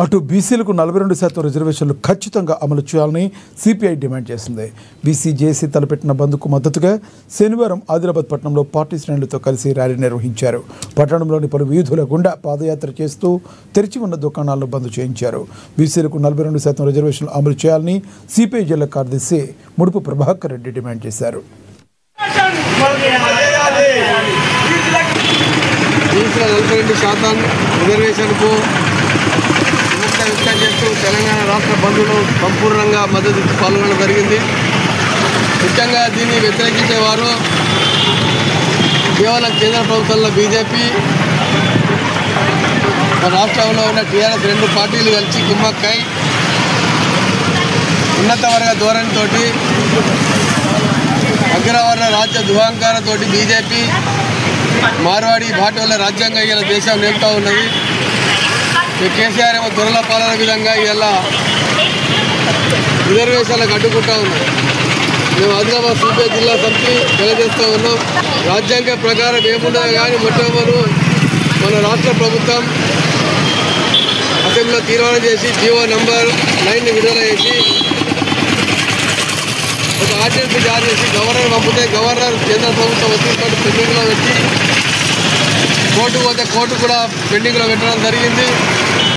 అటు బీసీలకు 42% రిజర్వేషన్లు ఖచ్చితంగా అమలు చేయాలని సిపిఐ డిమాండ్ చేసింది. బీసీ జేసీ తలపెట్టిన బంద్కు మద్దతుగా శనివారం ఆదిలాబాద్ పట్టణంలో పార్టీ శ్రేణులతో కలిసి ర్యాలీ నిర్వహించారు. పట్టణంలోని పలు వీధుల గుండా పాదయాత్ర చేస్తూ తెరిచి ఉన్న దుకాణాలను బంద్ చేయించారు. బీసీలకు 42% రిజర్వేషన్లు అమలు చేయాలని సిపిఐ జిల్లా కార్యదర్శి ముడుపు ప్రభాకర్ రెడ్డి డిమాండ్ చేశారు. వ్యక్తం చేస్తూ తెలంగాణ రాష్ట్ర బంధువులు సంపూర్ణంగా మద్దతు పాల్గొనడం జరిగింది. ముఖ్యంగా దీన్ని వ్యతిరేకించేవారు కేవలం కేంద్ర ప్రభుత్వంలో బీజేపీ, రాష్ట్రంలో ఉన్న టీఆర్ఎస్ రెండు పార్టీలు కలిసి కుమ్మక్కై ఉన్నత వర్గ ధోరణితోటి అగ్రవర్ణ రాజ్య దుహంకారంతో బీజేపీ మార్వాడి భాటోళ్ళ రాజ్యాంగం ఇలా దేశం నేర్పుతూ ఉన్నది. కేసీఆర్ ఏమో దొరల పాలన విధంగా ఇలా రిజర్వేషన్లకు అడ్డుకుంటా ఉన్నాం. మేము ఆదిలాబాద్ సిపిఐ జిల్లా సమితి తెలియజేస్తూ ఉన్నాం. రాజ్యాంగం ప్రకారం ఏమున్నదో కానీ మొట్టమొదటి మన రాష్ట్ర ప్రభుత్వం అసెంబ్లీలో తీర్మానం చేసి జీవో నంబర్ 9ని విడుదల చేసి ఒక ఆర్డినెన్స్ జారీ చేసి గవర్నర్ పంపితే గవర్నర్ కేంద్ర ప్రభుత్వం ఒత్తిడితో పెండింగ్లో పెట్టి కోర్టు పోతే కోర్టు కూడా పెండింగ్లో పెట్టడం జరిగింది.